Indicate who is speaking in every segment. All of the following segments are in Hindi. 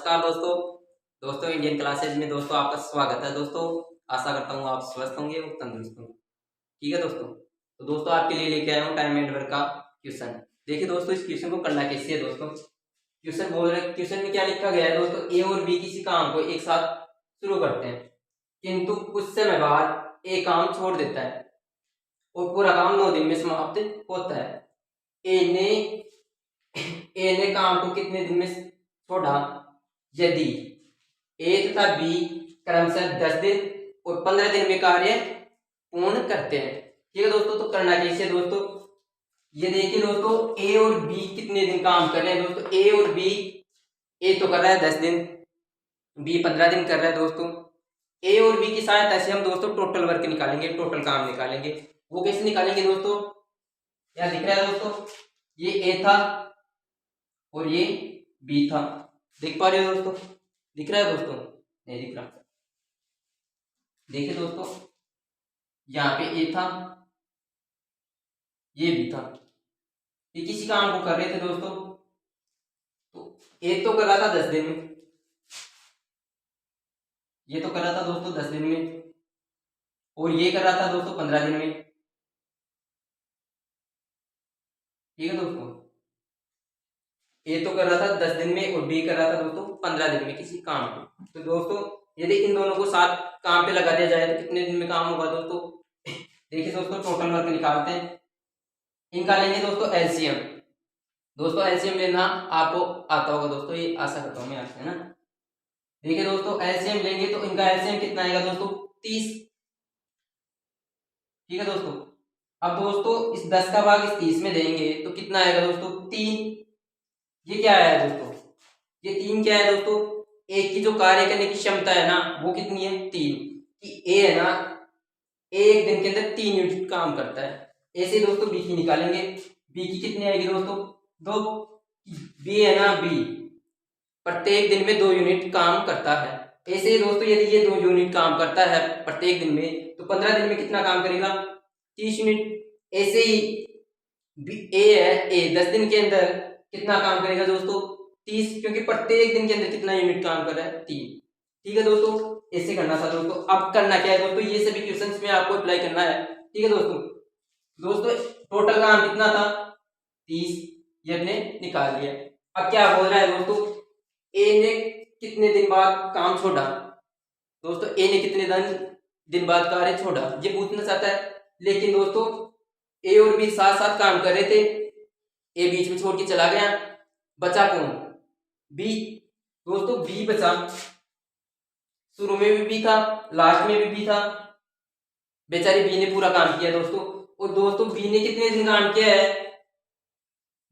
Speaker 1: नमस्कार दोस्तों। दोस्तों इंडियन क्लासेज में दोस्तों आपका स्वागत है। दोस्तों आशा करता हूँ आप स्वस्थ होंगे और तंदुरुस्त होंगे। ठीक है दोस्तों, तो दोस्तों आपके लिए लेके आया हूँ टाइम एंड वर्क का क्वेश्चन। देखिए दोस्तों, इस क्वेश्चन को करना कैसे है दोस्तों। क्वेश्चन बोल रहे, क्वेश्चन में क्या लिखा गया है दोस्तों, ए और बी किसी काम को एक साथ शुरू करते हैं किंतु कुछ समय बाद ए काम छोड़ देता है और पूरा काम 9 दिन में समाप्त होता है। ए ने काम को कितने दिन में छोड़ा यदि ए तथा बी क्रमशः 10 दिन और 15 दिन में कार्य पूर्ण करते हैं। ठीक है दोस्तों, तो करना कैसे दोस्तों, ये देखिए दोस्तों, ए और बी कितने दिन काम कर रहे हैं दोस्तों। ए और बी, ए तो कर रहा है 10 दिन, बी 15 दिन कर रहा है दोस्तों। ए और बी की सहायता से हम दोस्तों टोटल वर्क निकालेंगे, टोटल काम निकालेंगे। वो कैसे निकालेंगे दोस्तों, क्या दिख रहा है दोस्तों, ये ए था और ये बी था। देख पा रहे हो दोस्तों, दिख रहा है दोस्तों, नहीं दिख रहा। देखिए दोस्तों, यहाँ पे ए था, ये बी था, ये किसी काम को कर रहे थे दोस्तों। तो ए तो कर रहा था 10 दिन में, ये तो कर रहा था दोस्तों 10 दिन में, और ये कर रहा था दोस्तों 15 दिन में। ठीक है दोस्तों, ए तो कर रहा था 10 दिन में और बी कर रहा था दोस्तों 15 दिन में किसी काम को। तो दोस्तों यदि इन दोनों को साथ काम पे लगा दिया जाए तो कितने दिन में काम होगा दोस्तों। देखिए दोस्तों, टोटल वर्क निकालते हैं, इनका लेंगे दोस्तों एलसीएम। दोस्तों एलसीएम लेना आपको आता होगा दोस्तों, ये आशा करता हूँ मैं आपसे, है ना। देखिए दोस्तों, एलसीएम लेंगे तो इनका एलसीएम कितना आएगा दोस्तों, 30। ठीक है दोस्तों, अब दोस्तों इस 10 का भाग इस 30 में देंगे तो कितना आएगा दोस्तों, 3। ये क्या आया दोस्तों, ये 3 क्या है दोस्तों, एक की जो कार्य करने की क्षमता है ना वो कितनी है, 3। कि ए है ना, एक दिन के अंदर 3 यूनिट काम करता है। ऐसे दोस्तों बी की निकालेंगे, बी की कितनी आएगी दोस्तों, 2। बी है ना, बी प्रत्येक दिन में 2 यूनिट काम करता है। ऐसे ही दोस्तों यदि ये 2 यूनिट काम करता है प्रत्येक दिन में तो 15 दिन में कितना काम करेगा, 30 यूनिट। ऐसे ही ए है, ए 10 दिन के अंदर कितना काम करेगा दोस्तों, 30, क्योंकि प्रत्येक दिन के अंदर कितना यूनिट काम कर रहा है, 3। ठीक है दोस्तों, ऐसे करना था दोस्तों। अब करना क्या है दोस्तों, ये सभी क्वेश्चंस में आपको अप्लाई करना है। ठीक है दोस्तों, दोस्तों टोटल काम कितना था, 30, ये हमने निकाल लिया। अब क्या बोल रहा है दोस्तों, ए ने कितने दिन बाद काम छोड़ा। दोस्तों ए ने कितने दिन बाद कार्य छोड़ा ये पूछना चाहता है। लेकिन दोस्तों ए और बी साथ साथ काम कर रहे थे, ए बीच में छोड़ के चला गया, बचा कौन, बी। दोस्तों बी बचा, शुरू में भी बी था, लास्ट में भी बी था। बेचारे बी ने पूरा काम किया दोस्तों। और दोस्तों बी ने कितने दिन काम किया है,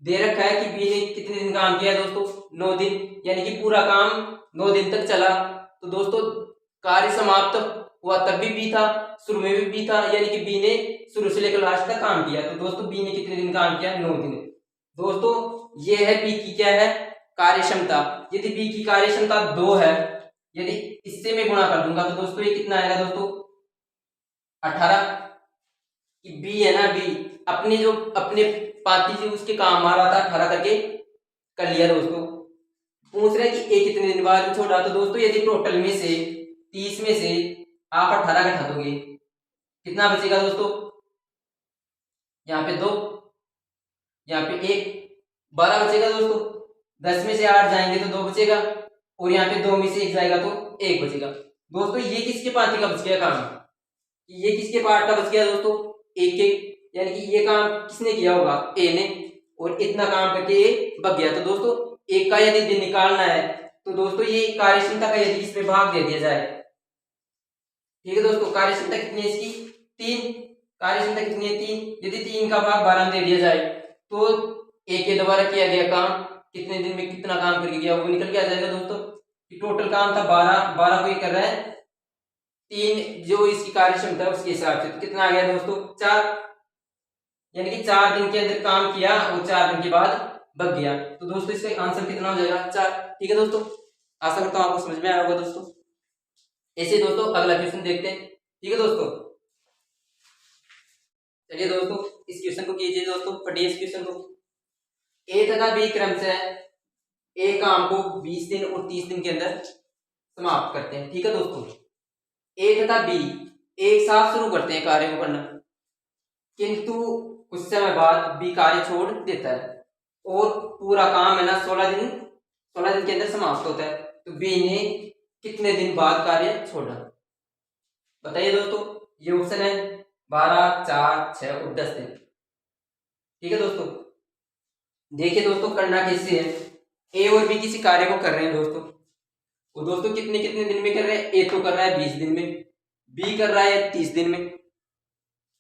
Speaker 1: दे रखा है कि बी ने कितने दिन काम किया है दोस्तों, 9 दिन, यानी कि पूरा काम 9 दिन तक चला। तो दोस्तों कार्य समाप्त हुआ तब भी बी था, शुरू में भी बी था, यानी कि बी ने शुरू से लेकर लास्ट तक काम किया। तो दोस्तों बी ने कितने दिन काम किया, 9 दिन। दोस्तों ये है बी की क्या है, कार्य क्षमता। यदि बी की कार्य क्षमता 2 है, यदि इससे मैं गुणा कर दूंगा तो दोस्तों ये कितना आएगा दोस्तों, 18। कि बी है ना, बी अपने पाती जो उसके काम आ रहा था 18 करके कर लिया दोस्तों। पूछ रहे कि ए कितने दिन बाद छोड़ा। तो दोस्तों यदि टोटल में से 30 में से आप 18 घटा दोगे कितना बचेगा दोस्तों, यहाँ पे 2, यहाँ पे 1, 12 बचेगा दोस्तों। 10 में से 8 जाएंगे तो 2 बचेगा, और यहाँ पे 2 में से 1 जाएगा तो 1 बचेगा। दोस्तों ये किसके पार्टी का बच गया काम, ये किसके पार्ट का बच गया दोस्तों, ए के, यानी कि ये काम किसने किया होगा, ए ने, और इतना काम करके ए बच गया। तो दोस्तों एक का यदि दिन निकालना है तो दोस्तों ये कार्यक्षमता का यदि इसमें भाग दे दिया जाए। ठीक है दोस्तों, कार्यक्षमता कितनी है इसकी, 3। कार्यक्षमता कितनी है, 3। यदि 3 का भाग 12 में दे दिया जाए तो ए के द्वारा किया गया काम कितने दिन में कितना काम करके गया वो निकल के आ जाएगा दोस्तों। टोटल काम था 12 को ये कर रहा है 3, जो इसकी कार्य क्षमता है उसके हिसाब से। तो कितना आ गया दोस्तों, 4, यानी कि 4 दिन के अंदर काम किया और 4 दिन के बाद बच गया। तो दोस्तों इसका आंसर कितना हो जाएगा, 4। ठीक है दोस्तों, आशा करता हूँ आपको समझ में आया होगा दोस्तों। ऐसे दोस्तों अगला क्वेश्चन देखते हैं। ठीक है दोस्तों, चलिए दोस्तों इस क्वेश्चन को कीजिए दोस्तों, पढ़िए इस क्वेश्चन को। ए तथा बी क्रम से एक काम को 20 दिन और 30 दिन के अंदर समाप्त करते हैं। ठीक है दोस्तों, ए तथा बी एक साथ शुरू करते हैं कार्य को करना, किंतु कुछ समय बाद बी कार्य छोड़ देता है और पूरा काम है ना 16 दिन के अंदर समाप्त होता है। तो बी ने कितने दिन बाद कार्य छोड़ा, बताइए दोस्तों। ये ऑप्शन है 12, 4, 6 और 10 दिन। ठीक है दोस्तों, देखिए दोस्तों करना कैसे है। ए और बी किसी कार्य को कर रहे हैं दोस्तों, वो दोस्तों कितने कितने दिन में कर रहे हैं। ए तो कर रहा है 20 दिन में, बी कर रहा है 30 दिन में।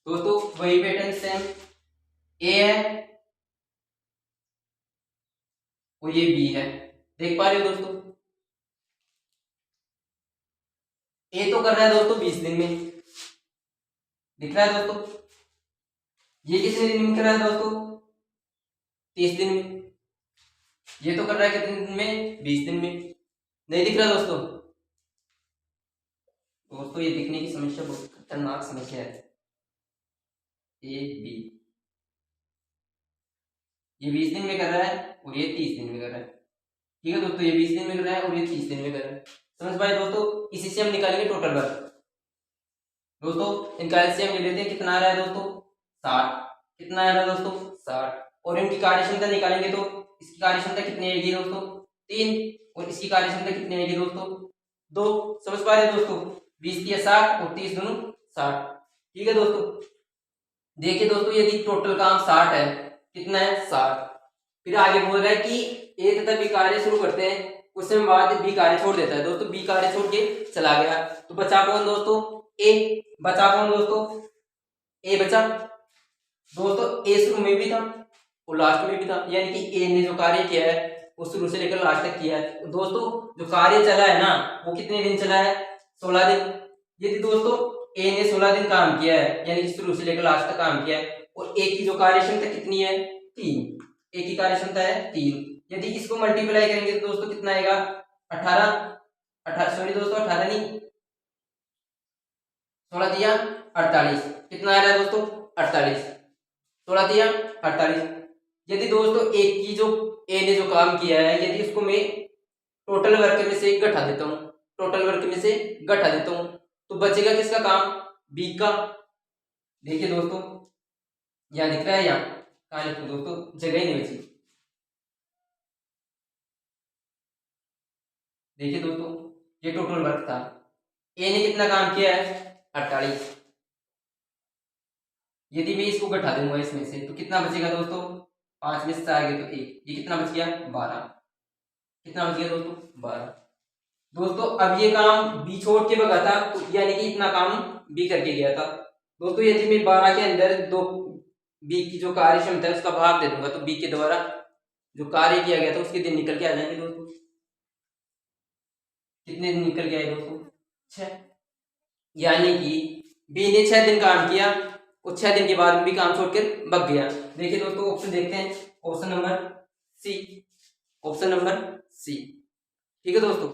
Speaker 1: दोस्तों वही पैटर्न सेम, ए है और ये बी है, देख पा रहे हो दोस्तों। ए तो कर रहा है दोस्तों 20 दिन में, दिख रहा है दोस्तों। ये कितने दिन में कर रहा है दोस्तों, 30 दिन में। ये तो कर रहा है कितने दिन में, 20 दिन में। नहीं दिख रहा दोस्तों। दोस्तों ये दिखने की समस्या बहुत खतरनाक समस्या है। ए बी, ये 20 दिन में कर रहा है और ये 30 दिन में कर रहा है। ठीक है दोस्तों, ये 20 दिन में कर रहा है और ये 30 दिन में कर रहा है। समझ पाए दोस्तों। इसी से हम निकालेंगे टोटल वर्क। दोस्तों इनका एलसीएम ले लेते हैं, कितना आ रहा है दोस्तों, 60। कितना आ रहा है दोस्तों, 60। और इनकी कार्यक्षमता निकालेंगे तो इसकी कार्यक्षमता कितनी आएगी दोस्तों, 3। और इसकी कार्यक्षमता कितनी आएगी दोस्तों, 2। समझ पा रहे हैं दोस्तों। 20 दिया 60 और 30 दोनों 60। ठीक है दोस्तों, देखिए दोस्तों यदि टोटल काम 60 है, कितना है 60, फिर आगे बोल रहा है कि ए तथा बी कार्य शुरू करते हैं, कुछ समय बाद बी कार्य छोड़ देता है। दोस्तों बी कार्य छोड़ के चला गया, तो बचा कौन दोस्तों, ए। बचा कौन दोस्तों, ए बचा। दोस्तों ए शुरू में भी था और लास्ट में भी था, यानी कि ए ने जो कार्य किया है वो शुरू से लेकर लास्ट तक किया है। दोस्तों जो कार्य चला है ना वो कितने दिन चला है, 16 दिन। यदि दोस्तों ए ने 16 दिन काम किया है, यानी कि शुरू से लेकर लास्ट तक काम किया है, और ए की जो कार्यक्षमता कितनी है, 3। ए की कार्यक्षमता है 3। यदि इसको मल्टीप्लाई करेंगे तो दोस्तों कितना आएगा, 18 सॉरी दोस्तों 18 नहीं, 16 दिया 48। कितना आ रहा है दोस्तों, 48। 16 दिया 48। यदि दोस्तों एक की जो ए ने जो काम किया है, यदि उसको मैं टोटल वर्क में से घटा देता हूँ, टोटल वर्क में से घटा देता हूँ, तो बचेगा किसका काम, बी का। देखिए दोस्तों यहाँ दिख रहा है, यहाँ कहाँ लिखूं दोस्तों, जगह ही नहीं बची। देखिए दोस्तों ये टोटल वर्क था, ए ने कितना काम किया है, 48। यदि मैं इसको घटा दूंगा इसमें से तो कितना बचेगा दोस्तों, 5 में से 4 गए तो 1, ये कितना बच गया, 12। कितना बच गया दोस्तों, 12। दोस्तों अब ये काम बी छोड़ के भगा था, तो यानी कि इतना काम बी करके गया था। दोस्तों यदि मैं 12 के अंदर दो बी की जो कार्य क्षमता है उसका भाग दे दूंगा, तो बी के द्वारा जो कार्य किया गया था उसके दिन निकल के आ जाएंगे दोस्तों। कितने दिन निकल के आए दोस्तों, 6। यानी कि बी ने 6 दिन काम किया और 6 दिन के बाद भी काम छोड़कर भग गया। देखिए दोस्तों ऑप्शन देखते हैं, option number C, option number C. ठीक है दोस्तों।